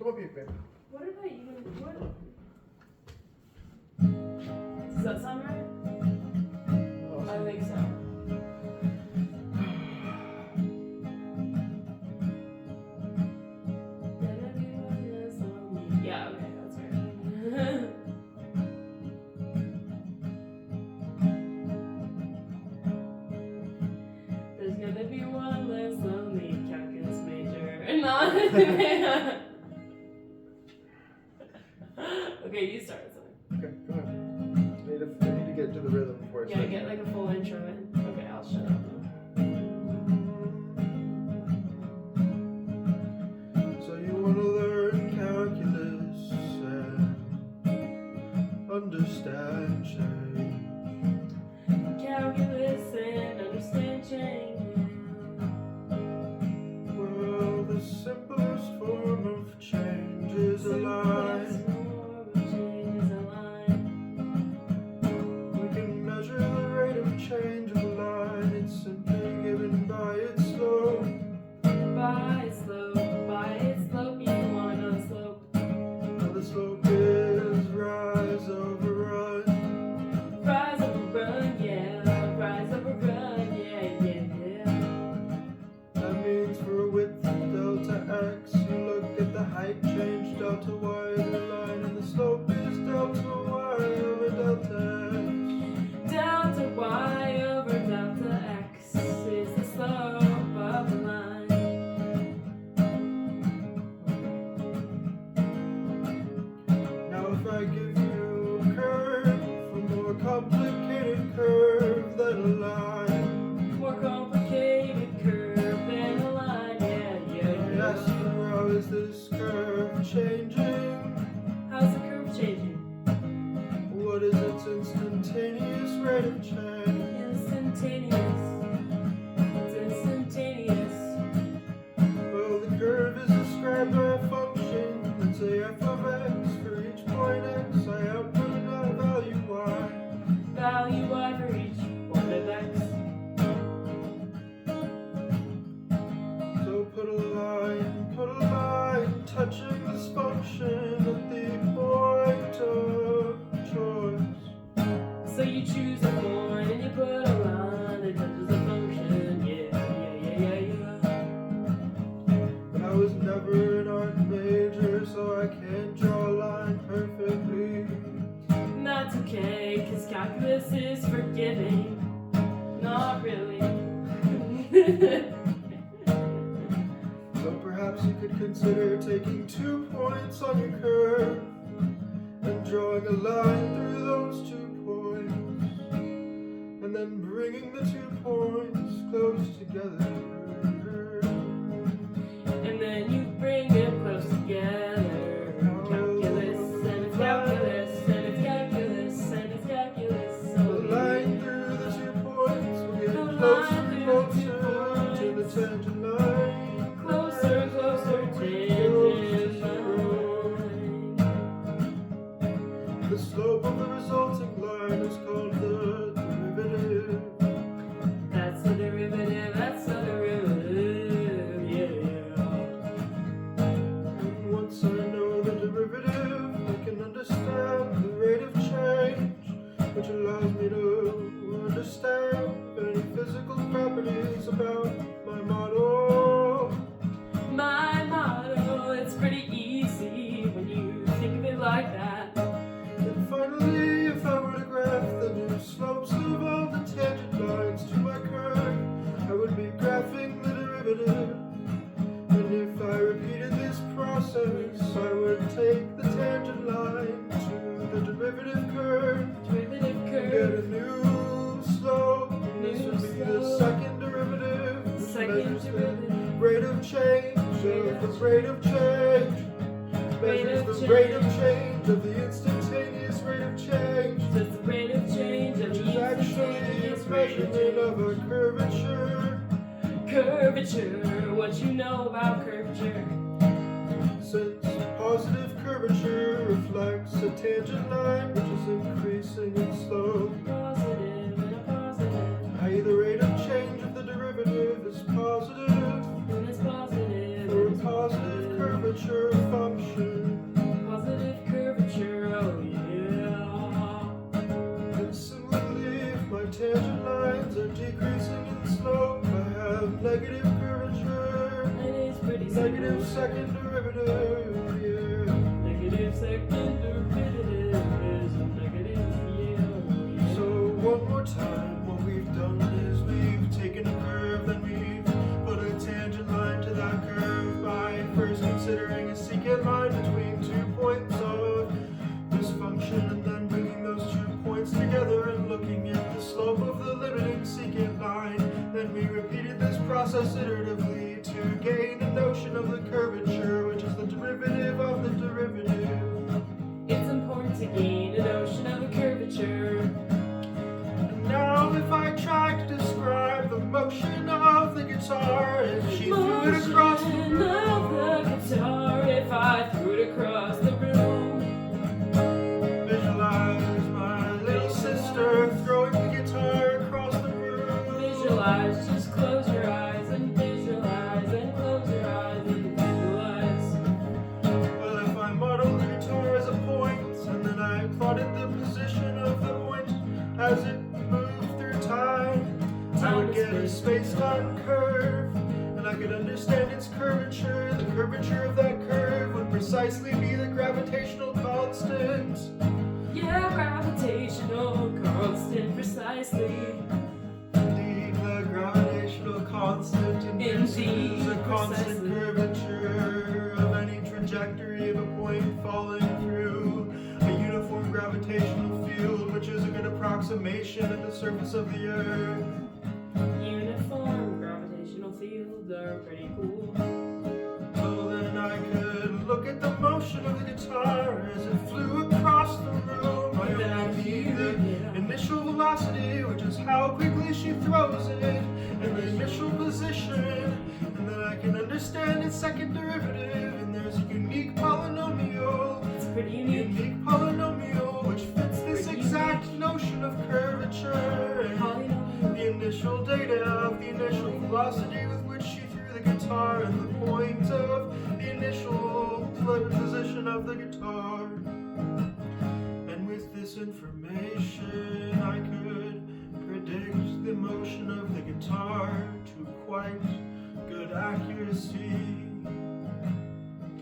Come up here, baby. What did I even, what? Does that sound right? I think so. Yeah, okay, that's right. There's gonna be one less lonely calculus major. Not. Okay, you start something. Okay, go ahead. I need to get to the rhythm before I Yeah, start. get like a full intro in. Okay, I'll shut up. So you want to learn calculus and understand change. Calculus and understand change. Well, the simplest form of change is a line. We can measure the rate of change of a line. It's simply given by its slope. By its slope, you wanna know the slope. Well, the slope is rise over run. Rise over run, yeah. Rise over run, yeah. That means for a width delta x, you look at the height change delta y of the line, and the slope is delta y over delta x. Delta y over delta x is the slope of the line. Now if I give you a curve, a more complicated curve than a line, More complicated curve than a line, yeah. I ask you, how is this curve changing? How's the curve changing? What is its instantaneous rate of change? Instantaneous. It's instantaneous. Well, the curve is described by a function, let's say f of x. For each point x, I output another value y. Value y for each point of x. So put a line touching this function at the point of choice. So you choose a point and you put a line that touches the function. Yeah. But I was never an art major, so I can't draw a line perfectly. That's okay, cause calculus is forgiving. Not really. So perhaps you could consider taking 2 points on your curve and drawing a line through those 2 points, and then bringing the 2 points close together. And then you bring them close together. Calculus and it's calculus and it's calculus and it's calculus. The So line through the 2 points will get The closer line and through the 2 closer to the tangent line. closer, closer, tangent line. The slope of the resulting line is called the derivative. That's the derivative, that's the derivative, yeah. And once I know the derivative, I can understand the rate of change, which allows me to understand any physical properties about my model. My model, it's pretty easy when you think of it like that. And finally, if I were to graph the new slopes of all the tangent lines to my curve, I would be graphing the derivative. And if I repeated this process, I would take the tangent line to the derivative curve Derivative and get a curve, new slope. And this would be the second derivative, which second measures the derivative, rate of change of the rate of change. Measures the rate of change of the instantaneous rate of change, just the rate of change of which the is actually a instantaneous rate of measurement of change. a curvature. Curvature, what you know about curvature? Since positive curvature reflects a tangent line which is increasing in slope, Positive and a positive, i.e. the rate of change of the derivative is positive and it's positive, for a positive curvature function. negative second derivative, yeah. Negative second derivative is a negative, yeah. So one more time, what we've done is we've taken a curve, then we've put a tangent line to that curve by first considering a secant line between 2 points of this function, and then bringing those 2 points together and looking at the slope of the limiting secant line. Then we repeated this process iteratively to gain a notion of the curvature, which is the derivative of the derivative. It's important to gain a notion of a curvature. And now if I tried to describe the motion of the guitar, if she threw it across the Motion of the room, guitar, if I threw it across the room. visualize my little sister throwing the guitar across the room. Visualize, just close your eyes and visualize, and close your eyes and visualize. Well, if I modeled the guitar as a point, and then I plotted the position of the point as it moved through time, I would get a space-time curve, and I could understand its curvature. The curvature of that curve would precisely be the gravitational constant. Yeah, gravitational constant, precisely. Indeed, the gravitational constant induces Indeed, a constant precisely. curvature of any trajectory of a point falling through a uniform gravitational field, which is a good approximation at the surface of the Earth. Uniform gravitational fields are pretty cool. So then I could look at the motion of the guitar as it flew across the room. I only need the initial velocity, which is how quickly she throws it, and the initial position, and then I can understand its second derivative, and there's a unique polynomial, It's pretty unique. polynomial, which fits this exact notion of curvature, and Polynomial. the initial data of the initial velocity with which she threw the guitar, and the point of the initial position of the guitar. And with this information, I could predict the motion of the guitar to quite good accuracy.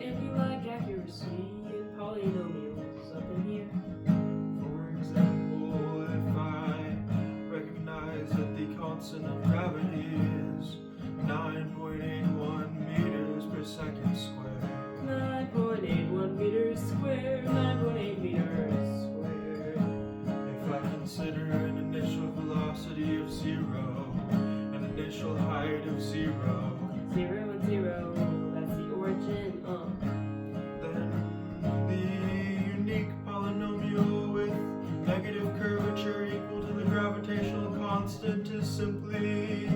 If you like accuracy and polynomials up in here. For example, if I recognize that the constant of gravity is 9.81 meters per second squared, 9.81 meters squared, 9.8 meters squared. if I consider an initial velocity of 0, an initial height of 0, 0 and 0, that's the origin. then the unique polynomial with negative curvature equal to the gravitational constant is simply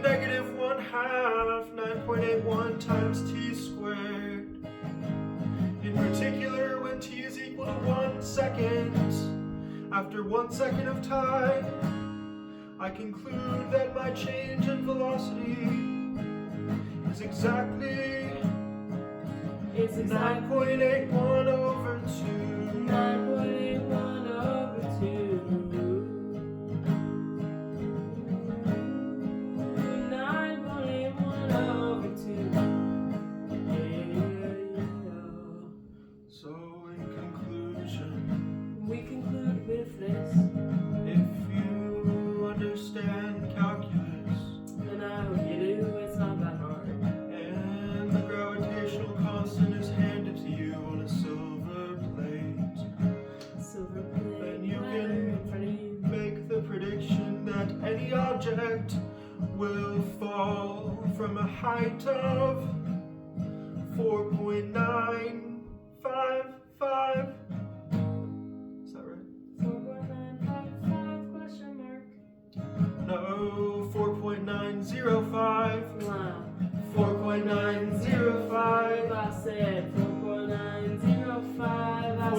negative 1/2 9.81 times t squared. In particular, when t is equal to 1 second, after 1 second of time, I conclude that my change in velocity is exactly It's exactly 9.81 over 2. 9.81 over 2. 9.81 over 2. Yeah. So in conclusion, We conclude with this. if you understand calculus And I hope you do, it's not that hard. and the gravitational constant is handed to you on a silver plate, Silver plate, then you platter can in front of you. make the prediction that any object will fall from a height of 4.955. Is that right? 4.955 question mark. No, 4.905. Wow. 4.905. I said 4.905. I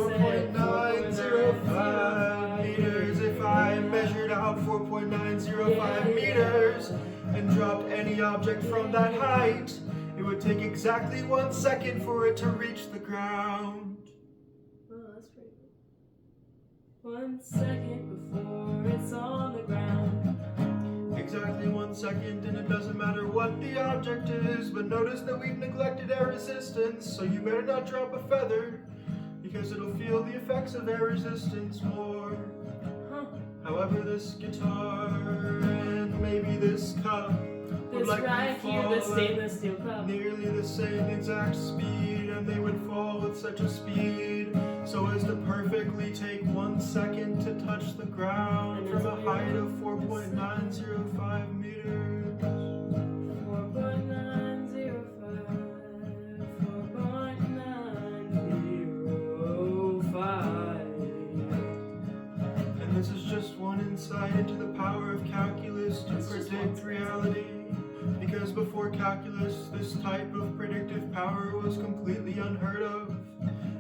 said 4.905 meters. If I measured out 4.905 meters and dropped any object from that height, it would take exactly 1 second for it to reach the ground. Oh, that's pretty good. 1 second before it's on the ground. exactly 1 second, and it doesn't matter what the object is. But notice that we've neglected air resistance, so you better not drop a feather, because it'll feel the effects of air resistance more. However, this guitar and maybe this cup would This likely right here, fall this at stainless steel cup. nearly the same exact speed, and they would fall with such a speed so as to perfectly take 1 second to touch the ground from a height of 4.905 meters. 4.905. And this is just one insight into the power of calculus to predict reality. Because before calculus, this type of predictive power was completely unheard of.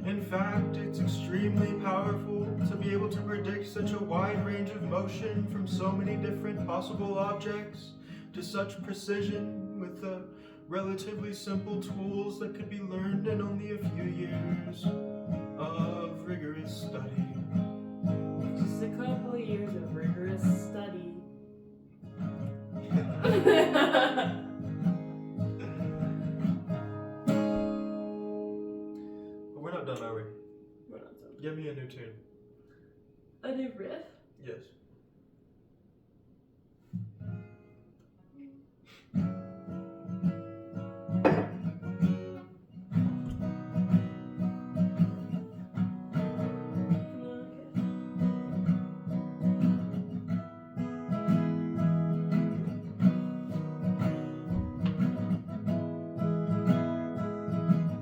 In fact, it's extremely powerful to be able to predict such a wide range of motion from so many different possible objects to such precision with the relatively simple tools that could be learned in only a few years of rigorous study. Just a couple of years of rigorous study. We're not done, are we? We're not done. Give me a new tune. A new riff? Yes.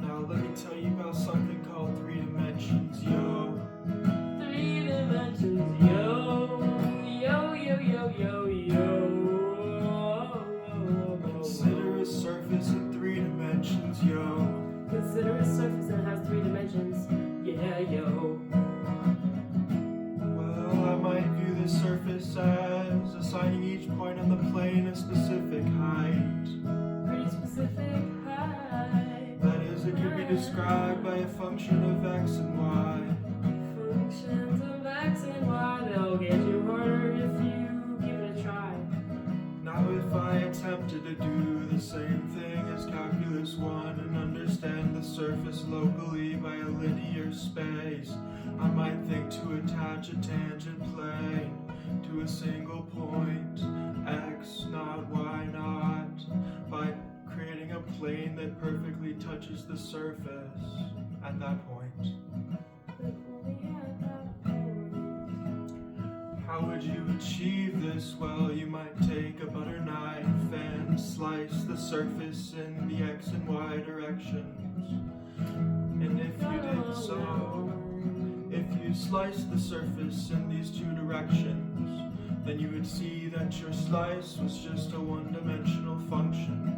Now let me tell you about something called 3 dimensions, yo. 3 dimensions, yo. Yo, yo, yo, yo, yo. Consider a surface in 3 dimensions, yo. Consider a surface that has 3 dimensions. Yeah, yo. Well, I might view this surface as assigning each point on the plane a specific height. Pretty specific height. That is, it can be described by a function of x and y. Functions of x and y, they'll get you harder if you give it a try. Now if I attempted to do the same thing as Calculus 1 and understand the surface locally by a linear space, I might think to attach a tangent plane to a single point, x naught, y naught, by creating a plane that perfectly touches the surface at that point. How would you achieve this? Well, you might take a butter knife and slice the surface in the x and y directions. And if you did so, if you sliced the surface in these 2 directions, then you would see that your slice was just a one-dimensional function.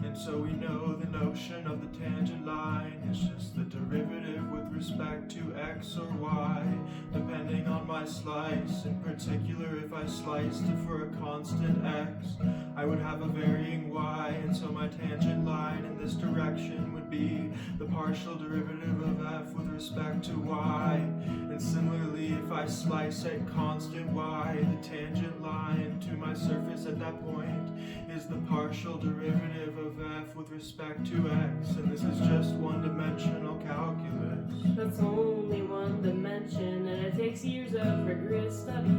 And so we know the notion of the tangent line is just the derivative with respect to x or y, depending on my slice. In particular, if I sliced it for a constant x, I would have a varying y, and so my tangent line in this direction would be the partial derivative of f with respect to y. And similarly, if I slice at constant y, the tangent line to my surface at that point is the partial derivative of f with respect to x, and this is just one-dimensional calculus. That's only 1 dimension, and it takes years of rigorous study.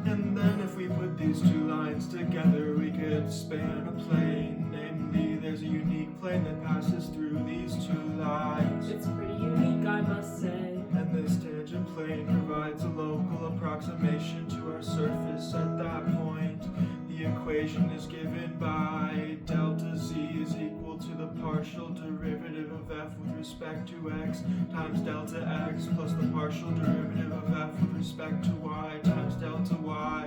And then if we put these 2 lines together, we could span a plane. Namely, there's a unique plane that passes through these 2 lines. It's pretty unique, I must say. And this tangent plane provides a local approximation to our surface at that point. The equation is given by delta z is equal to the partial derivative of f with respect to x times delta x plus the partial derivative of f with respect to y times delta y.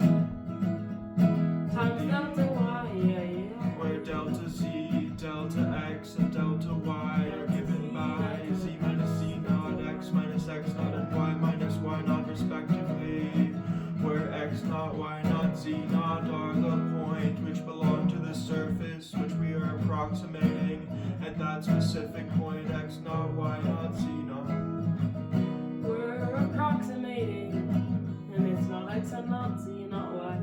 Times delta y, yeah, yeah. Where delta z, delta x, and delta y are given by z minus z naught, x minus x naught, and y minus y naught respectively. Where x naught, y naught, z naught are the point which belong to the surface which we are approximating at that specific point, x naught, y naught, z naught. We're approximating, and it's not x and not z, not y.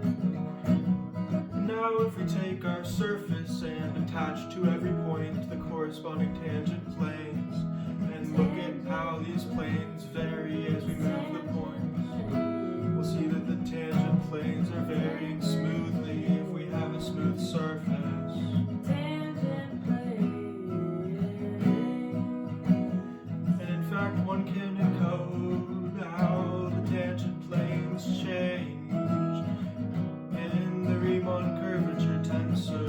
corresponding tangent planes, and look at how these planes vary as we move the points. We'll see that the tangent planes are varying smoothly if we have a smooth surface. Tangent plane. And in fact, one can encode how the tangent planes change in the Riemann curvature tensor,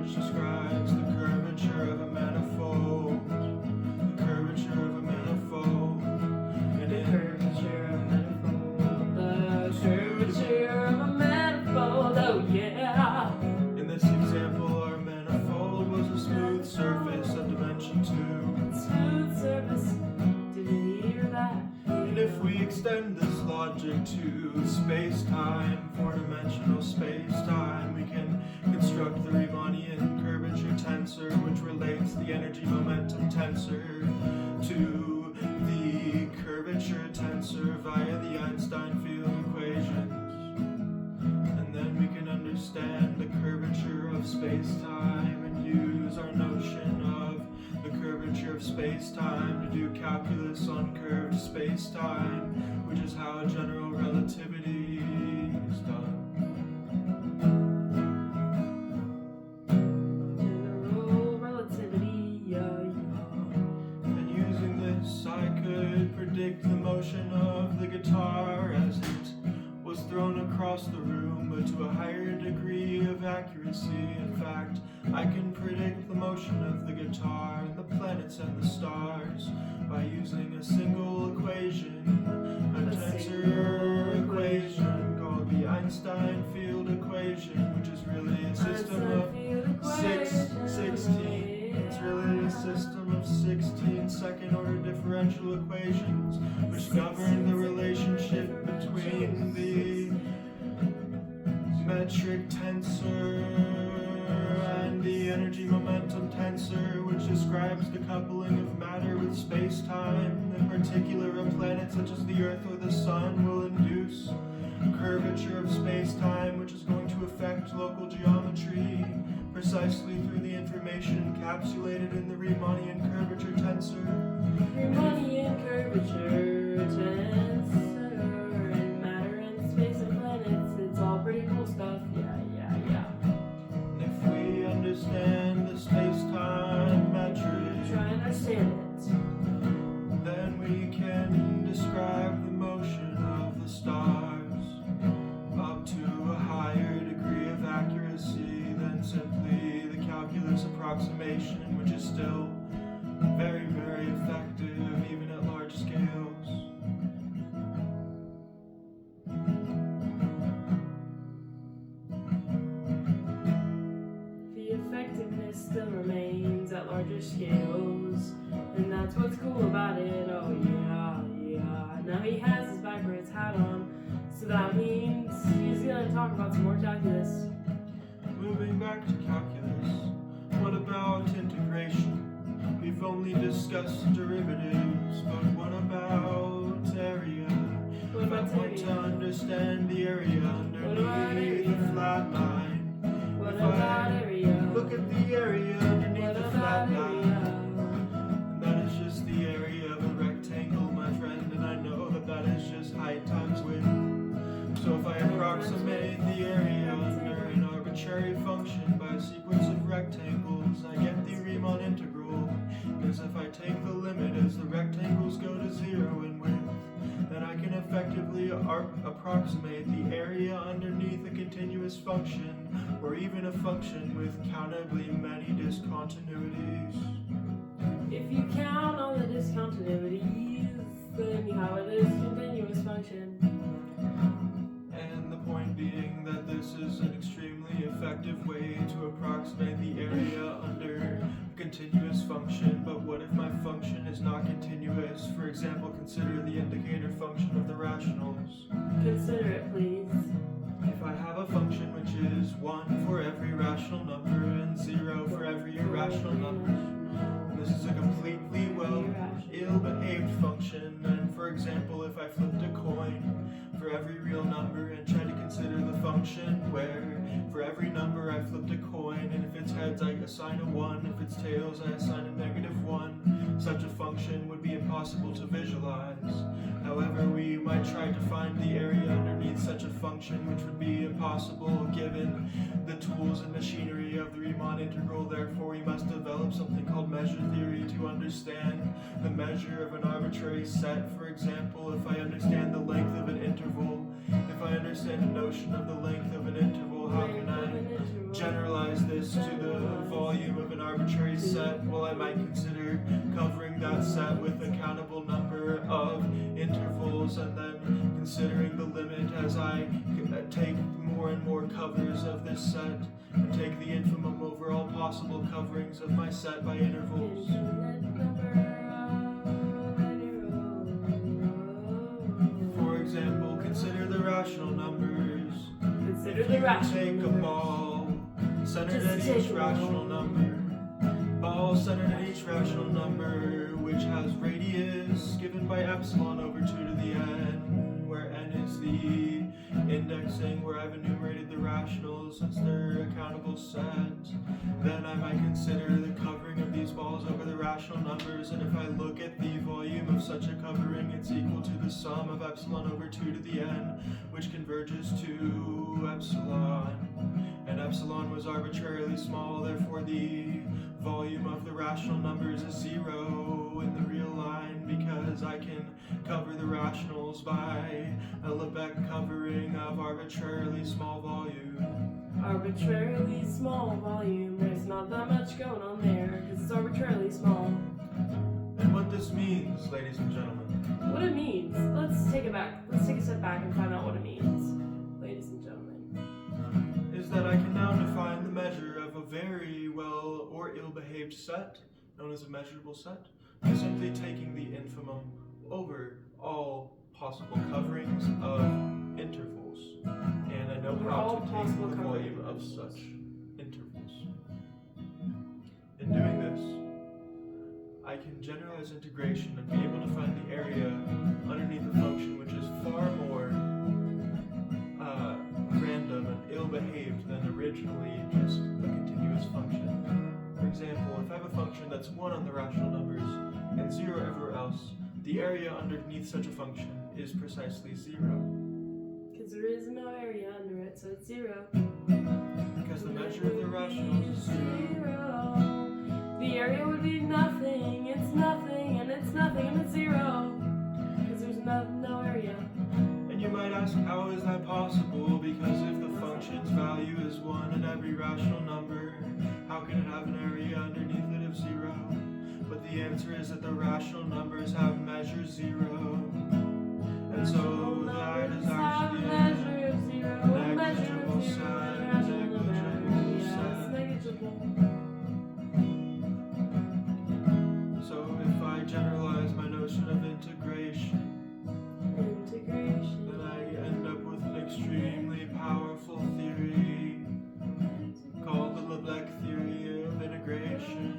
which describes the curvature of a manifold. The curvature of a manifold. And The in curvature of a manifold. The curvature of a manifold. Oh yeah. In this example, our manifold was a smooth surface of dimension 2. Smooth surface. Did you hear that? And if we extend this logic to space-time, four-dimensional space-time, we can construct the Riemannian curvature tensor, which relates the energy-momentum tensor to the curvature tensor via the Einstein field equations. And then we can understand the curvature of space-time and use our notion of the curvature of space-time to do calculus on curved space-time, which is how general relativity is done. General relativity. And using this, I could predict the motion of the guitar as it was thrown across the room, but to a higher degree of accuracy. In fact, I can predict the motion of the guitar and the planets and the stars by using a single equation, a tensor equation called the Einstein field equation, which is really a system of 16. It's really a system of 16 second-order differential equations which govern the relationship between the metric tensor and the energy-momentum tensor, which describes the coupling of matter with space-time. In particular, a planet such as the Earth or the Sun will induce curvature of space-time, which is going to affect local geometry precisely through the information encapsulated in the Riemannian curvature tensor. Riemannian curvature tensor and matter and space and planets. It's all pretty cool stuff. Yeah. And if we understand the space-time metric, Try and understand it. then we can describe the motion of the stars up to a higher degree of accuracy than simply the calculus approximation, which is still very, very effective even at large scales. The effectiveness still remains at larger scales, and that's what's cool about it. Oh yeah. Now he has his backwards hat on, so that means he's gonna talk about some more calculus. Moving back to calculus, what about integration? We've only discussed derivatives, but what about area? What If I about want to area? understand the area about underneath the area? flat line, What if about I area? look at the area underneath What the about flat line, area? and that is just the area of a rectangle, my friend, and I know that that is just height times width. So if I approximate the area under an arbitrary function by a sequence of rectangles, I get the Riemann integral. Because if I take the limit as the rectangles go to 0 in width, then I can effectively approximate the area underneath a continuous function, or even a function with countably many discontinuities. If you count all the discontinuities, then you have a discontinuous function. And the point being that this is an extremely effective way to approximate the area under a continuous function. But what if my function is not continuous? For example, consider the indicator function of the rationals. Consider it, please. If I have a function which is 1 for every rational number and 0 for every irrational number, this is a completely ill-behaved function. And for example, if I flipped a coin for every real number and tried to consider the function where for every number I flipped a coin, and if it's heads heads, I assign a 1. If it's tails, I assign a -1. Such a function would be impossible to visualize. However, we might try to find the area underneath such a function, which would be impossible given the tools and machinery of the Riemann integral. Therefore, we must develop something called measure theory to understand the measure of an arbitrary set. For example, if I understand the length of an interval, if I understand the notion of the length of an interval, how can I generalize this to the volume of an arbitrary set? Well, I might consider covering that set with a countable number of intervals, and then considering the limit as I take more and more covers of this set, and take the infimum over all possible coverings of my set by intervals. For example, consider the rational numbers. Consider If the you rational take a numbers. ball centered Just at each take a rational ball. number. Ball centered at each rational number, which has radius given by epsilon over 2 to the n, where n is the indexing where I've enumerated the rationals since they're a countable set. Then I might consider the covering of these balls over the rational numbers, and if I look at the volume of such a covering, it's equal to the sum of epsilon over 2 to the n, which converges to epsilon. And epsilon was arbitrarily small, therefore the volume of the rational numbers is 0 in the real line, because I can cover the rationals by a Lebesgue covering of arbitrarily small volume. Arbitrarily small volume. There's not that much going on there because it's arbitrarily small. And what this means, ladies and gentlemen, What it means? Let's take it back. Let's take a step back and find out what it means, ladies and gentlemen. is that I can now define the measure of a very well or ill-behaved set, known as a measurable set, by simply taking the infimum over all possible coverings of intervals. And I know Over how all to take possible the volume coverings. of such intervals. In doing this, I can generalize integration and be able to find the area underneath the function, which is far more random and ill-behaved than originally just a continuous function. For example, if I have a function that's 1 on the rational numbers and 0 everywhere else, the area underneath such a function is precisely 0. Because there is no area under it, so it's 0. Because the measure of the rationals is 0. The area would be nothing. It's nothing, and it's nothing, and it's 0. Because there's no area. And you might ask, how is that possible? Because if the function's value is 1 in every rational number, how can it have an area underneath it of 0? But the answer is that the rational numbers have measure 0. And so that is actually measure of 0. negligible set, negligible set. So if I generalize my notion of integration, then I end up with an extremely powerful theory called the Lebesgue theory of integration.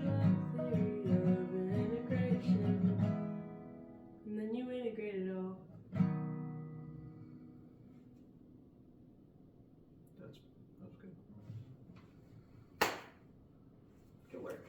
And then you integrate it all. That's good. Good work.